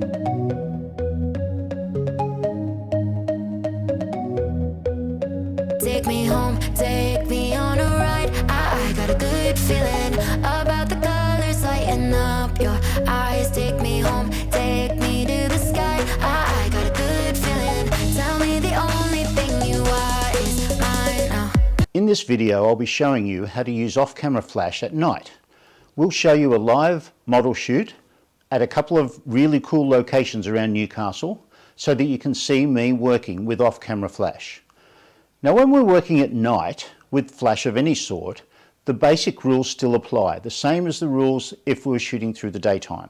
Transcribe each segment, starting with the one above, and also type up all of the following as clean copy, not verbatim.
Take me home, take me on a ride. I got a good feeling about the colors lighting up your eyes. Take me home, take me to the sky. I got a good feeling. Tell me the only thing you are is mine now. In this video, I'll be showing you how to use off-camera flash at night. We'll show you a live model shoot at a couple of really cool locations around Newcastle so that you can see me working with off-camera flash. Now, when we're working at night with flash of any sort, the basic rules still apply, the same as the rules if we were shooting through the daytime.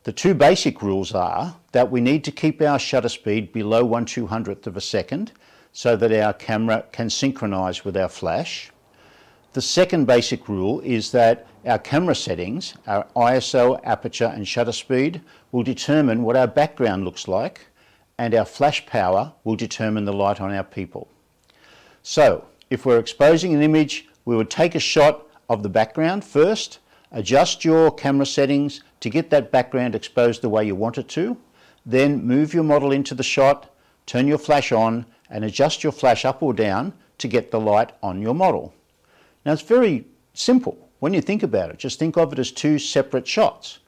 The two basic rules are that we need to keep our shutter speed below 1/200th of a second so that our camera can synchronize with our flash. The second basic rule is that our camera settings, our ISO, aperture and shutter speed, will determine what our background looks like, and our flash power will determine the light on our people. So, if we're exposing an image, we would take a shot of the background first, adjust your camera settings to get that background exposed the way you want it to, then move your model into the shot, turn your flash on, and adjust your flash up or down to get the light on your model. Now, it's very simple when you think about it. Just think of it as two separate shots.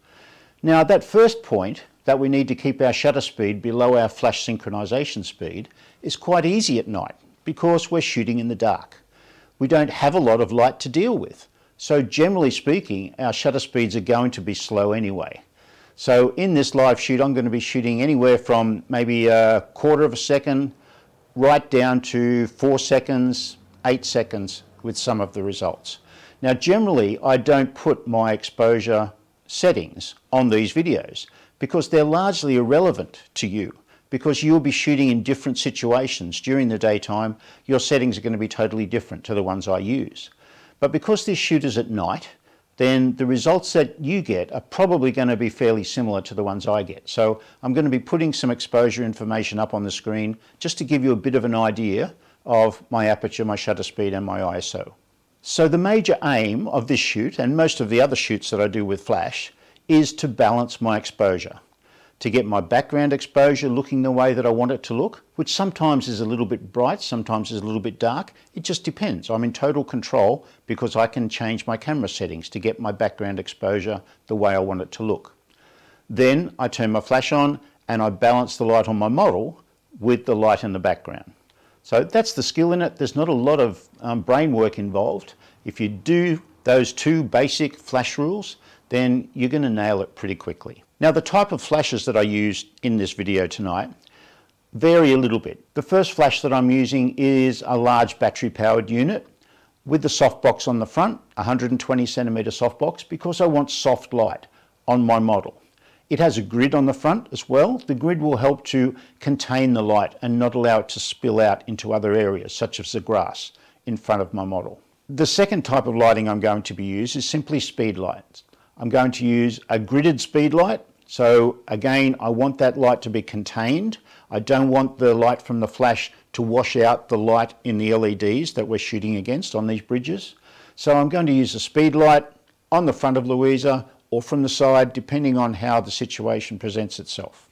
Now, at that first point, that we need to keep our shutter speed below our flash synchronization speed, is quite easy at night because we're shooting in the dark. We don't have a lot of light to deal with. So generally speaking, our shutter speeds are going to be slow anyway. So in this live shoot, I'm going to be shooting anywhere from maybe a quarter of a second right down to 4 seconds, 8 seconds with some of the results. Now, generally, I don't put my exposure settings on these videos because they're largely irrelevant to you, because you'll be shooting in different situations during the daytime. Your settings are going to be totally different to the ones I use. But because this shoot is at night, then the results that you get are probably going to be fairly similar to the ones I get. So I'm going to be putting some exposure information up on the screen just to give you a bit of an idea of my aperture, my shutter speed and my ISO. So the major aim of this shoot, and most of the other shoots that I do with flash, is to balance my exposure, to get my background exposure looking the way that I want it to look, which sometimes is a little bit bright, sometimes is a little bit dark. It just depends. I'm in total control because I can change my camera settings to get my background exposure the way I want it to look. Then I turn my flash on and I balance the light on my model with the light in the background. So that's the skill in it. There's not a lot of brain work involved. If you do those two basic flash rules, then you're going to nail it pretty quickly. Now, the type of flashes that I used in this video tonight vary a little bit. The first flash that I'm using is a large battery powered unit with the softbox on the front, 120 centimeter softbox, because I want soft light on my model. It has a grid on the front as well. The grid will help to contain the light and not allow it to spill out into other areas, such as the grass in front of my model. The second type of lighting I'm going to be using is simply speed lights. I'm going to use a gridded speed light. So again, I want that light to be contained. I don't want the light from the flash to wash out the light in the LEDs that we're shooting against on these bridges. So I'm going to use a speed light on the front of Louisa or from the side, depending on how the situation presents itself.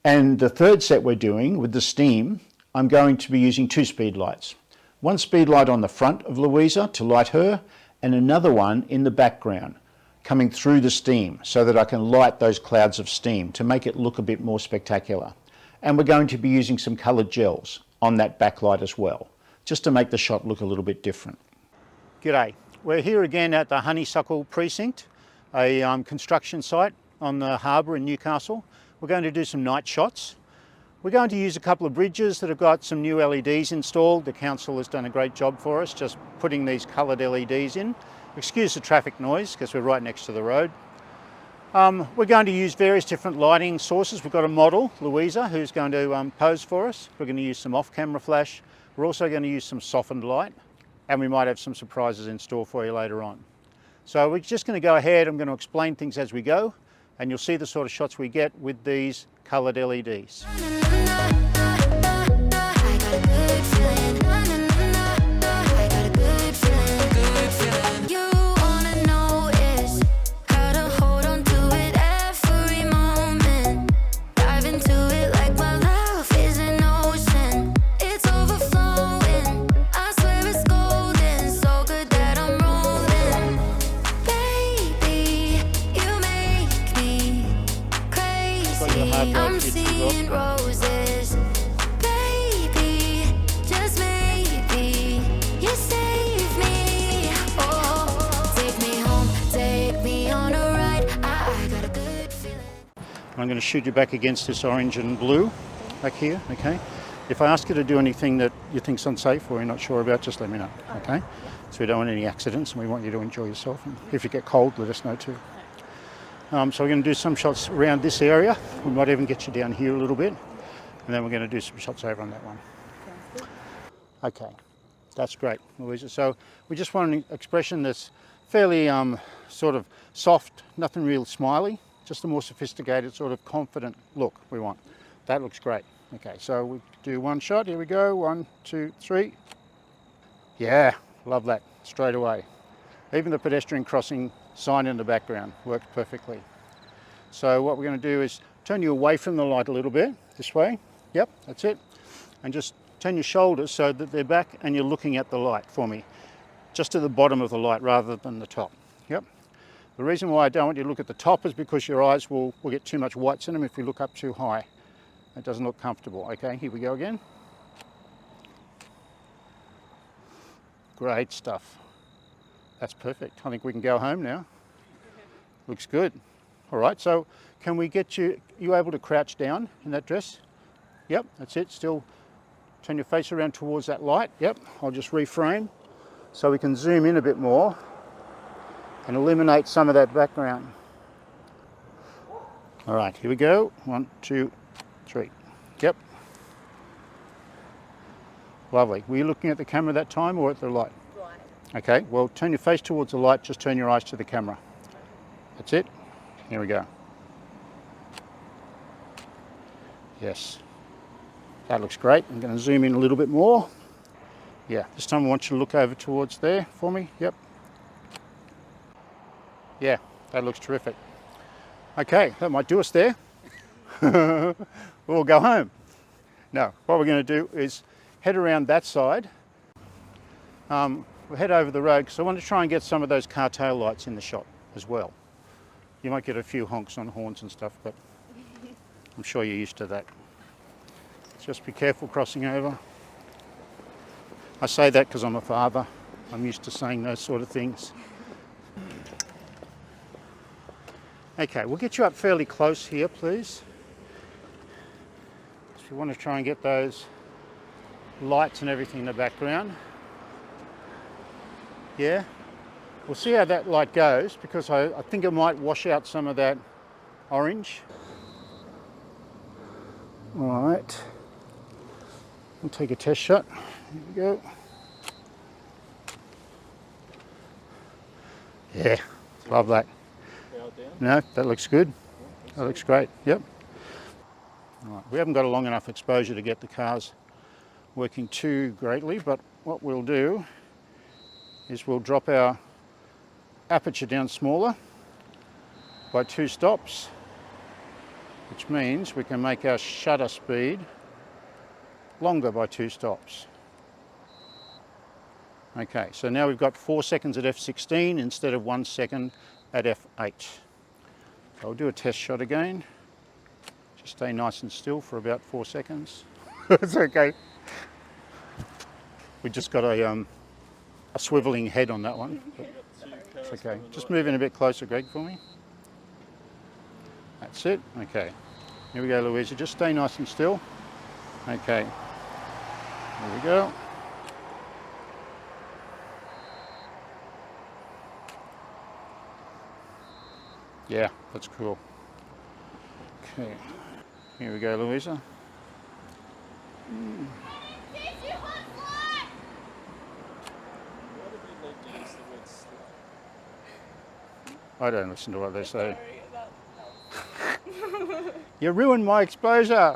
And the third set we're doing with the steam, I'm going to be using two speed lights. One speed light on the front of Louisa to light her, and another one in the background coming through the steam so that I can light those clouds of steam to make it look a bit more spectacular. And we're going to be using some coloured gels on that backlight as well, just to make the shot look a little bit different. G'day, we're here again at the Honeysuckle Precinct, a construction site on the harbour in Newcastle. We're going to do some night shots. We're going to use a couple of bridges that have got some new LEDs installed. The council has done a great job for us, just putting these coloured LEDs in. Excuse the traffic noise because we're right next to the road. We're going to use various different lighting sources. We've got a model, Louisa, who's going to pose for us. We're going to use some off-camera flash. We're also going to use some softened light, and we might have some surprises in store for you later on. So we're just going to go ahead. I'm going to explain things as we go, and you'll see the sort of shots we get with these coloured LEDs. You wanna know is how to hold on to it every moment. the hard me. drive I'm hits as well. seeing roses. Baby, just maybe you save me. Oh, take me home, take me on a ride. I got a good feeling. I'm going to shoot you back against this orange and blue back here, okay? If I ask you to do anything that you think's unsafe or you're not sure about, just let me know, okay? So we don't want any accidents and we want you to enjoy yourself. And if you get cold, let us know too. So we're going to do some shots around this area. We might even get you down here a little bit. And then we're going to do some shots over on that one. Okay, that's great, Louisa. So we just want an expression that's fairly sort of soft, nothing real smiley, just a more sophisticated, sort of confident look we want. That looks great. Okay, so we do one shot. Here we go. 1, 2, 3. Yeah, love that straight away. Even the pedestrian crossing sign in the background works perfectly. So what we're going to do is turn you away from the light a little bit, this way. Yep, that's it. And just turn your shoulders so that they're back and you're looking at the light for me. Just to the bottom of the light rather than the top. Yep. The reason why I don't want you to look at the top is because your eyes will get too much whites in them if you look up too high. It doesn't look comfortable. Okay, here we go again. Great stuff. That's perfect. I think we can go home now. Looks good. All right, so can we get you able to crouch down in that dress? Yep, that's it. Still turn your face around towards that light. Yep, I'll just reframe so we can zoom in a bit more and eliminate some of that background. All right, here we go. 1, 2, 3. Yep. Lovely. Were you looking at the camera that time or at the light? Right. Okay, well, turn your face towards the light, just turn your eyes to the camera. That's it. Here we go. Yes. That looks great. I'm going to zoom in a little bit more. Yeah, this time I want you to look over towards there for me. Yep. Yeah, that looks terrific. Okay, that might do us there. We'll go home. No, what we're going to do is head around that side. We'll head over the road because I want to try and get some of those car tail lights in the shot as well. You might get a few honks on horns and stuff, but I'm sure you're used to that. Just be careful crossing over. I say that because I'm a father. I'm used to saying those sort of things. Okay, we'll get you up fairly close here, please. If you want to try and get those lights and everything in the background. Yeah, we'll see how that light goes because I think it might wash out some of that orange. All right, we'll take a test shot. Here we go. Yeah, love that. No, that looks good. That looks great. Yep. All right. We haven't got a long enough exposure to get the cars working too greatly, but what we'll do is we'll drop our aperture down smaller by 2 stops, which means we can make our shutter speed longer by 2 stops. Okay, so now we've got 4 seconds at f16 instead of 1 second at f8. So I'll do a test shot again. Just stay nice and still for about 4 seconds. It's okay. We just got a swiveling head on that one. It's okay. Just move in a bit closer, Greg, for me. That's it. Okay. Here we go, Louisa. Just stay nice and still. Okay. There we go. Yeah, that's cool. Okay. Here we go, Louisa. I don't listen to what they say. You ruined my exposure.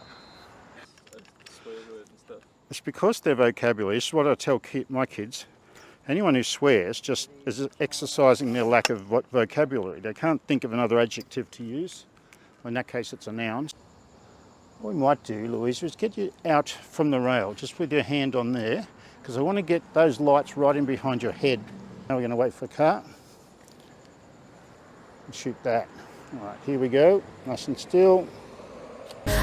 It's because their vocabulary, it's what I tell my kids. Anyone who swears just is exercising their lack of vocabulary. They can't think of another adjective to use. In that case, it's a noun. What we might do, Louisa, is get you out from the rail, just with your hand on there, because I want to get those lights right in behind your head. Now we're going to wait for a car and shoot that. All right, here we go, nice and still.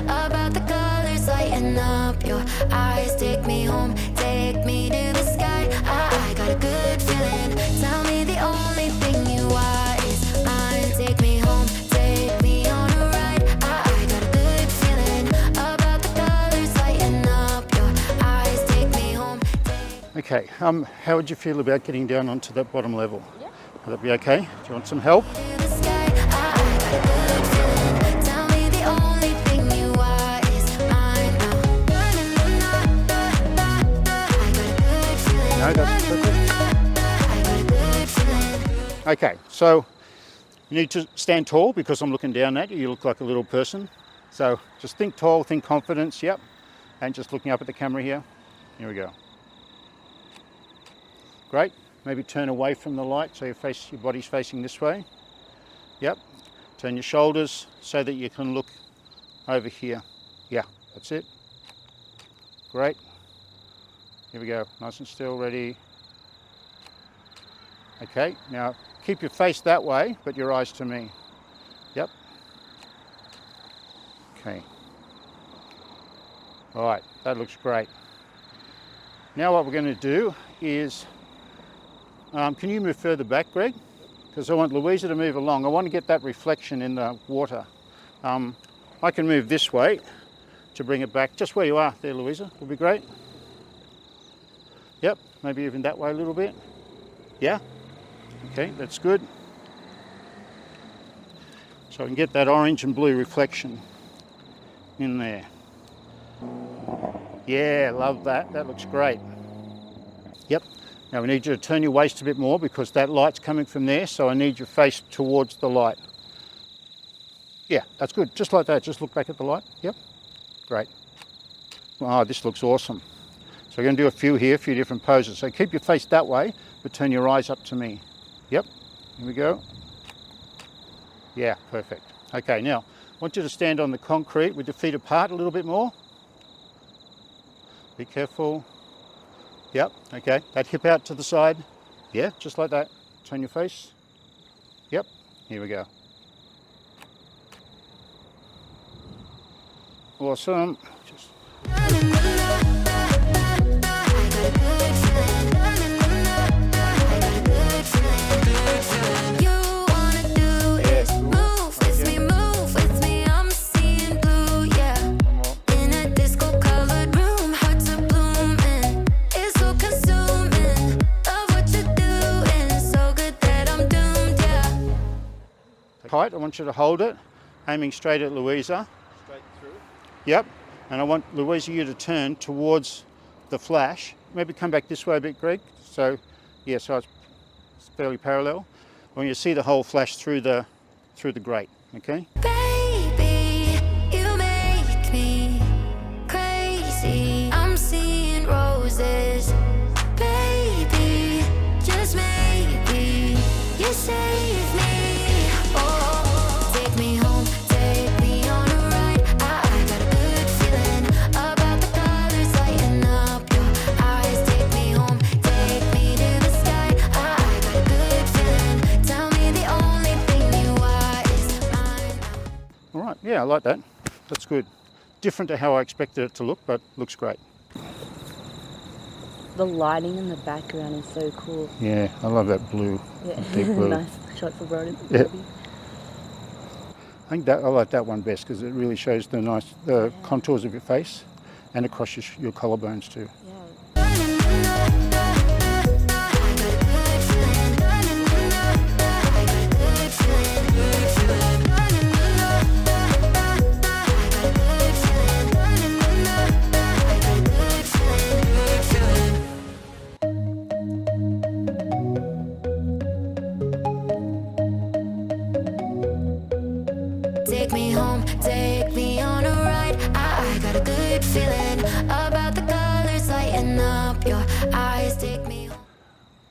About the colors lighting up your eyes. Take me home, take me to the sky. I got a good feeling. Tell me the only thing you want is mine. Take me home, take me on a ride. I got a good feeling. About the colors lighting up your eyes. Take me home. Okay, how would you feel about getting down onto that bottom level? Yeah. Would that be okay? Do you want some help? To the sky. I got a good feeling. Tell me the only thing you want is mine now. I got a good feeling. No, that's perfect. I got a good feeling. Okay, so you need to stand tall because I'm looking down at you. You look like a little person. So just think tall, think confidence, yep. And just looking up at the camera here. Here we go. Great. Maybe turn away from the light so your body's facing this way. Yep. Turn your shoulders so that you can look over here. Yeah, that's it. Great. Here we go. Nice and still, ready. Okay, now keep your face that way, but your eyes to me. Yep. Okay. All right, that looks great. Now what we're going to do is, can you move further back, Greg? Because I want Louisa to move along. I want to get that reflection in the water. I can move this way to bring it back. Just where you are there, Louisa, would be great. Yep, maybe even that way a little bit. Yeah? Okay, that's good. So I can get that orange and blue reflection in there. Yeah, love that. That looks great. Yep. Now we need you to turn your waist a bit more because that light's coming from there, so I need your face towards the light. Yeah, that's good. Just like that. Just look back at the light. Yep. Great. Oh, this looks awesome. So we're going to do a few here, a few different poses. So keep your face that way, but turn your eyes up to me. Yep. Here we go. Yeah, perfect. Okay, now I want you to stand on the concrete with your feet apart a little bit more. Be careful. Yep, okay, that hip out to the side. Yeah, just like that. Turn your face. Yep, here we go. Awesome. Just... Tight. I want you to hold it, aiming straight at Louisa. Straight through. Yep. And I want Louisa you to turn towards the flash. Maybe come back this way a bit, Greg. So, yeah, so it's fairly parallel. I want you to see the whole flash through the grate. Okay. Baby, you make me crazy. I'm seeing roses. Baby, just maybe you save me. Yeah, I like that. That's good. Different to how I expected it to look, but looks great. The lighting in the background is so cool. Yeah, I love that blue. Yeah, Deep blue. nice shot for Broden. Yeah. I think I like that one best because it really shows the contours of your face and across your collarbones too. Take me home, take me on a ride. I got a good feeling about the colors lighting up your eyes. Take me home.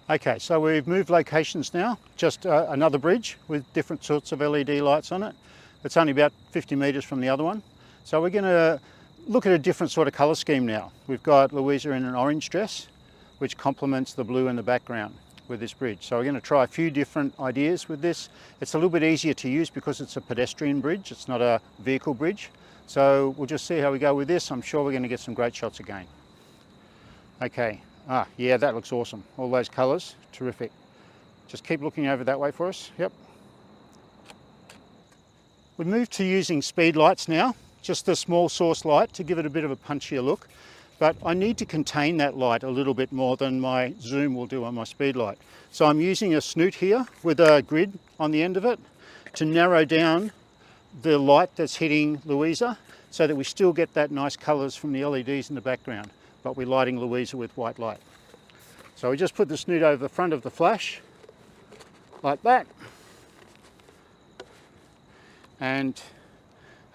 Okay, so we've moved locations now. Just another bridge with different sorts of LED lights on it. It's only about 50 metres from the other one. So we're going to look at a different sort of colour scheme now. We've got Louisa in an orange dress, which complements the blue in the background. with this bridge. So we're going to try a few different ideas with this. It's a little bit easier to use because it's a pedestrian bridge, it's not a vehicle bridge. So we'll just see how we go with this. I'm sure we're going to get some great shots again. Okay, yeah, that looks awesome. All those colours, terrific. Just keep looking over that way for us. Yep. We moved to using speed lights now, just a small source light to give it a bit of a punchier look. But I need to contain that light a little bit more than my zoom will do on my speed light. So I'm using a snoot here with a grid on the end of it to narrow down the light that's hitting Louisa so that we still get that nice colours from the LEDs in the background, but we're lighting Louisa with white light. So we just put the snoot over the front of the flash, like that, and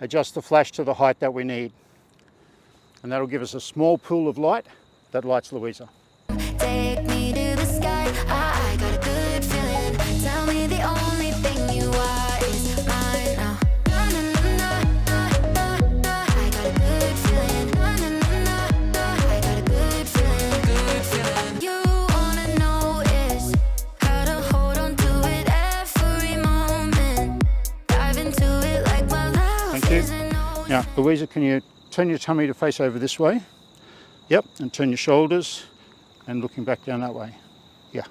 adjust the flash to the height that we need. And that'll give us a small pool of light that lights Louisa. Take me to the sky, I got a good feeling. Tell me the only thing you are is mine now. Na, na, na, na, na, na. I got a good feeling. Na, na, na, na, na. I got a good feeling. Good feeling. You wanna know is how to hold on to it every moment. Dive into it like my love. Thank you. Now, Louisa, can you turn your tummy to face over this way? Yep, and turn your shoulders and looking back down that way. Yeah,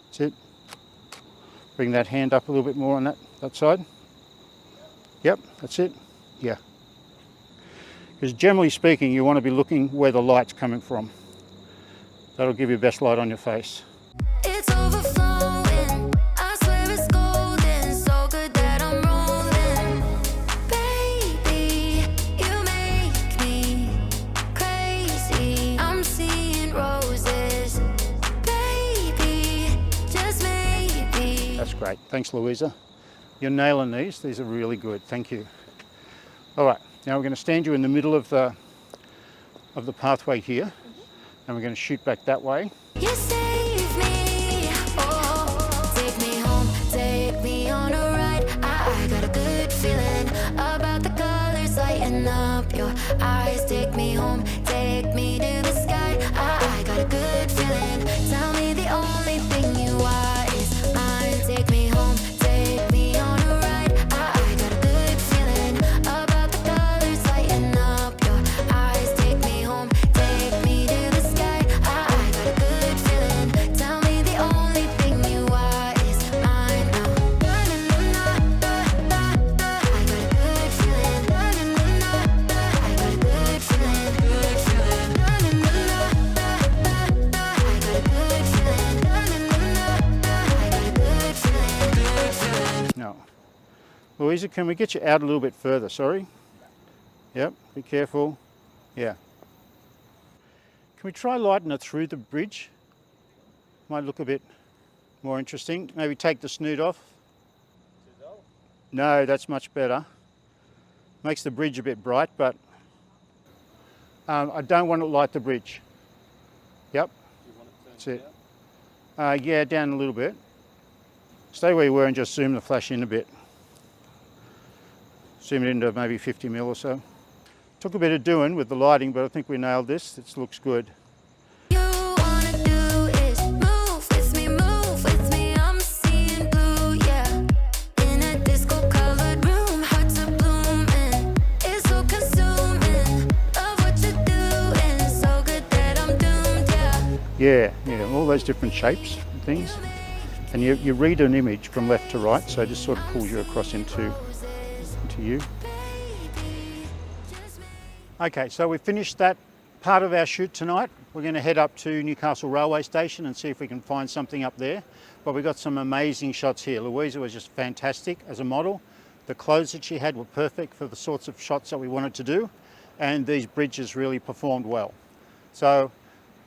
that's it. Bring that hand up a little bit more on that side. Yep, that's it. Yeah. Because generally speaking, you want to be looking where the light's coming from. That'll give you best light on your face. It's overflowing. I swear it's golden. So good that I'm rolling. Baby, you make me crazy. I'm seeing roses. Baby, just maybe. That's great. Thanks, Louisa. You're nailing these. These are really good. Thank you. All right. Now we're going to stand you in the middle of the pathway here, and we're going to shoot back that way. You save me, oh, take me home, take me on a ride. I got a good feeling about the colors lighting up your eyes. Take me home, take me to the sky. I got a good feeling. Tell me the only thing you are is mine. Take me home, take me on a ride. I got a good feeling about the colors lighting up your eyes. Take me home, take me to the sky. I got a good feeling. Tell me the only thing you are is mine now. Na, na, na, na, na, na. I got a good feeling. Na, na, na, na, na. I got a good feeling. Good feeling. Na, na, na, na, na, na. I got a good feeling. Na, na, na, na, na. I got a good feeling. Good feeling. No. Louisa, can we get you out a little bit further? Sorry. Yep, be careful. Yeah. Can we try lighting it through the bridge? Might look a bit more interesting. Maybe take the snoot off. No, that's much better. Makes the bridge a bit bright, but I don't want to light the bridge. Yep. That's it. Yeah, down a little bit. Stay where you were and just zoom the flash in a bit. Zoom it into maybe 50 mil or so. Took a bit of doing with the lighting, but I think we nailed this. It looks good. You wanna do is move with me, I'm seeing blue, yeah. In a disco-colored room, hearts are blooming. It's so consuming, love what you're doing. So good that I'm doomed, yeah. Yeah, all those different shapes and things. And you read an image from left to right, so it just sort of pulls you across into you. Okay, so we've finished that part of our shoot tonight. We're going to head up to Newcastle Railway Station and see if we can find something up there. But we got some amazing shots here. Louisa was just fantastic as a model. The clothes that she had were perfect for the sorts of shots that we wanted to do, and these bridges really performed well. So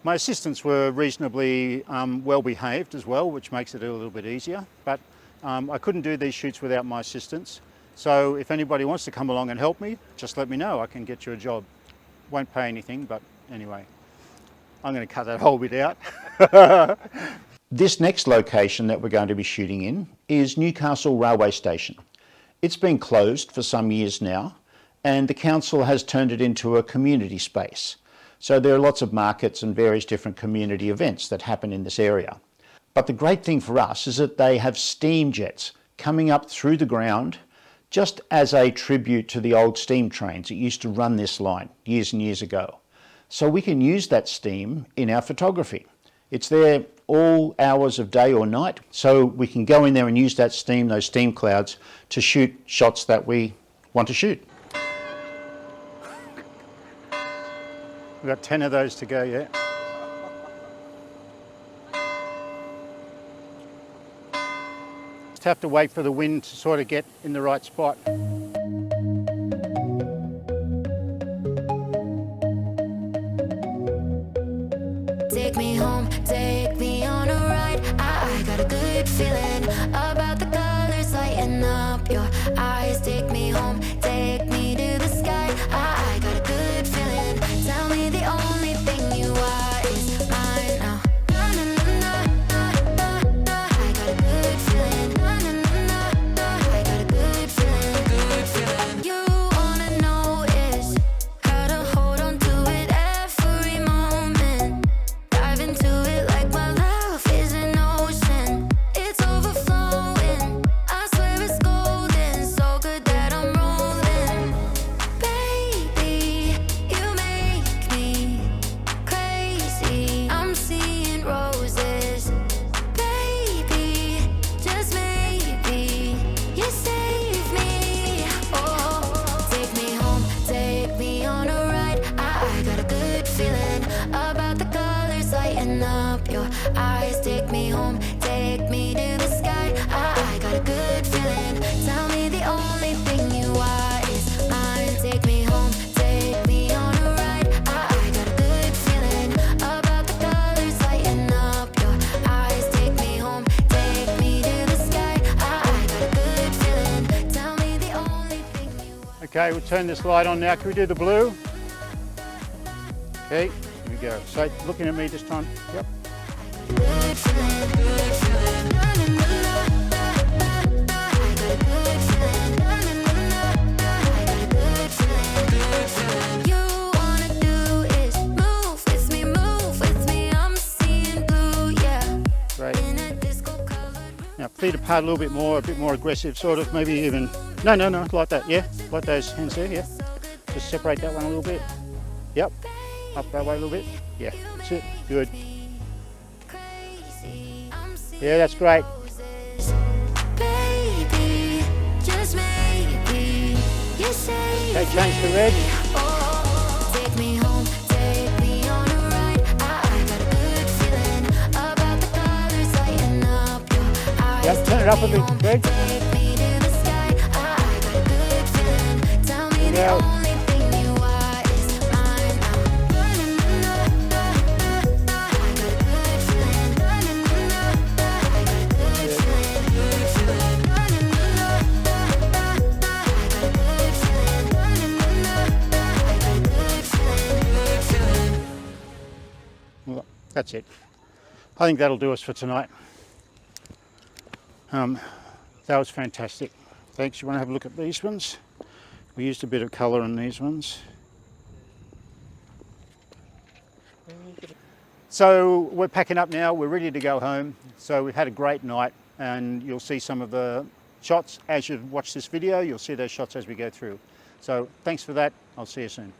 my assistants were reasonably well behaved as well, which makes it a little bit easier. But I couldn't do these shoots without my assistants. So if anybody wants to come along and help me, just let me know. I can get you a job. Won't pay anything, but anyway, I'm going to cut that whole bit out. This next location that we're going to be shooting in is Newcastle Railway Station. It's been closed for some years now, and the council has turned it into a community space. So there are lots of markets and various different community events that happen in this area. But the great thing for us is that they have steam jets coming up through the ground, just as a tribute to the old steam trains that used to run this line years and years ago. So we can use that steam in our photography. It's there all hours of day or night, so we can go in there and use that steam, those steam clouds, to shoot shots that we want to shoot. We've got 10 of those to go yet. Just have to wait for the wind to sort of get in the right spot. Take me home, take me on a ride. I got a good feeling about the colors lighting up your eyes. Take me home, take me to the sky. I got a good feeling. Tell me the only thing you are is mine now. Na, na, na, na, na, na. I got a good feeling. Na, na, na, na, na. I got a good feeling. Good feeling. You wanna know is how to hold on to it every moment. Dive into it like my love is an ocean. It's overflowing. I swear it's golden. So good that I'm rolling. Baby, you make me crazy. I'm seeing roses. Baby, just maybe you save me. Oh, take me home, take me on a ride. I got a good feeling about the colors lighting up your eyes. Take me home, take me to the sky. I got a good feeling. Tell me the only thing you are is mine. Take me home, take me on a ride. I got a good feeling about the colors lighting up your eyes. Take me home, take me to the sky. I got a good feeling. Tell me the only thing you are. Okay, we'll turn this light on now. Can we do the blue? Okay, here we go. So looking at me this time. Yep. Good feeling, good feeling. Na, na, na, na, na, na. I got a good feeling. Na, na, na, na, na. I got a good feeling, good feeling. You wanna do is move with me. I'm seeing blue, yeah. Great. In a disco-colored room. Now feet apart a bit more aggressive, sort of, maybe even, no, like that, yeah. Like those hands there, yeah. Just separate that one a little bit. Yep. Up that way a little bit. Yeah, that's it. Good. Crazy. I'm seeing Yeah, that's great. roses. Baby, just maybe you save Okay, change to red. Oh, take me home, take me on a ride. I got a good feeling about the colors lighting up your eyes. Yep, turn it up a Take me bit, home, Greg. take me to the sky. I got a good feeling. Tell me the Yeah. only thing you are is mine now. Na, na, na, na, na. I got a good feeling. Na, na, na, na. I got a good feeling. Good feeling. Na, na, na, na, na. I got a good feeling. Na, na, na, na. I got a good feeling. Good feeling. Well, that's it. I think that'll do us for tonight. That was fantastic. Thanks. You want to have a look at these ones? We used a bit of colour in these ones. So we're packing up now. We're ready to go home. So we've had a great night, and you'll see some of the shots as you watch this video. You'll see those shots as we go through. So thanks for that. I'll see you soon.